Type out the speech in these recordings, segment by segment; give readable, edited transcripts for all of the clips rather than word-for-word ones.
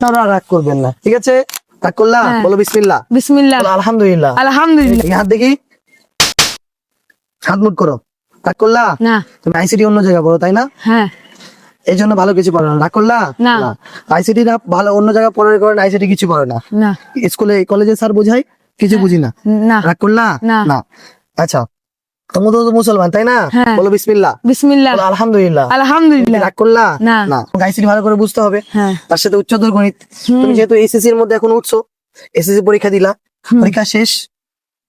আপনারা রাগ করবেন না, ঠিক আছে? রাগ করলা? বলো বিসমিল্লাহ। বিসমিল্লাহ। বলো আলহামদুলিল্লাহ। আলহামদুলিল্লাহ। হাত দেখি, হাত মুট করো। রাগ করলা? না। তুমি আইসিটি অন্য জায়গায় পড়ো তাই না? হ্যাঁ। এই জন্য ভালো কিছু পড়ো না। রাগ করলা? না। আইসিটি না ভালো অন্য জায়গায় পড়ার কারণে আইসিটি কিছু পড়ে না। না। স্কুলে কলেজে স্যার বোঝায়, কিছু বুঝি না। না। রাগ করলা? না। আচ্ছা, তোমরা তো মুসলমান তাই না? হ্যাঁ। বলো বিসমিল্লাহ। বিসমিল্লাহ। বলো আলহামদুলিল্লাহ। আলহামদুলিল্লাহ। রাগ করলা? না। আইসিটি ভালো করে বুঝতে হবে, হ্যাঁ। তার সাথে উচ্চতর গণিত। তুমি যেহেতু এসএসসি এর মধ্যে এখন উঠছো, এসএসসি পরীক্ষা দিলা, পরীক্ষা শেষ,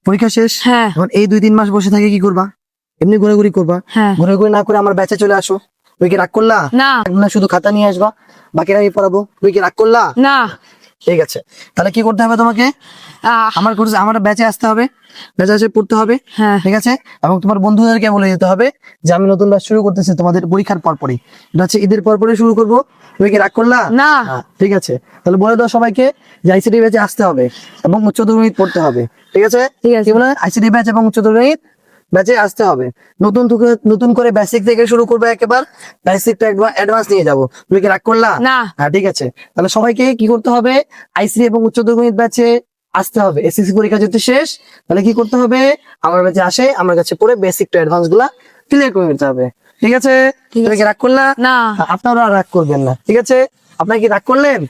পরীক্ষা শেষ, হ্যাঁ। এখন এই 2-3 মাস বসে থাকে কি করবা? এমনি ঘোরাঘুরি করবা। হ্যাঁ। ঘোরাঘুরি না করে আমার ব্যাচে চলে আসো। তুমি কি রাগ করলা? না। না, শুধু খাতা নিয়ে আসবা, বাকিরা আমি পড়াবো। তুমি কি রাগ করলা? না। ঠিক আছে, তাহলে কি করতে হবে তোমাকে? আমার কোর্সে, আমার ব্যাচে আসতে হবে, ব্যাচে এসে পড়তে হবে। হ্যাঁ। ঠিক আছে, এবং তোমার বন্ধুদেরকে বলে দিতে হবে যে আমি নতুন ব্যাচ শুরু করতেছি তোমাদের পরীক্ষার পরপরই, এটা হচ্ছে ঈদের পরপরই শুরু করবো। তুমি কি রাগ করলা? না। ঠিক আছে, তাহলে বলে দাও সবাইকে যে আইসিটি ব্যাচে আসতে হবে এবং উচ্চতর গণিত পড়তে হবে। ঠিক আছে? ঠিক আছে। কি বলে? আইসিটি ব্যাচ এবং উচ্চতর গণিত ব্যাচে আসতে হবে। নতুন করে বেসিক থেকে শুরু করবে, একেবারে বেসিকটা একবার অ্যাডভান্স নিয়ে যাবো। তুমি কি রাগ করলা? না। ঠিক আছে, তাহলে সবাইকে কি করতে হবে? আইসিটি এবং উচ্চতর গণিত ব্যাচে আসতে হবে। এসএসসি পরীক্ষা যেহেতু শেষ, তাহলে কি করতে হবে? আমার ব্যাচে আসে, আমার কাছে পড়ে বেসিক টু অ্যাডভান্স গুলা ক্লিয়ার করে নিতে হবে। ঠিক আছে? তুমি কি রাগ করলা? না। আপনারা রাগ করবেন না, ঠিক আছে? আপনারা কি রাগ করলেন?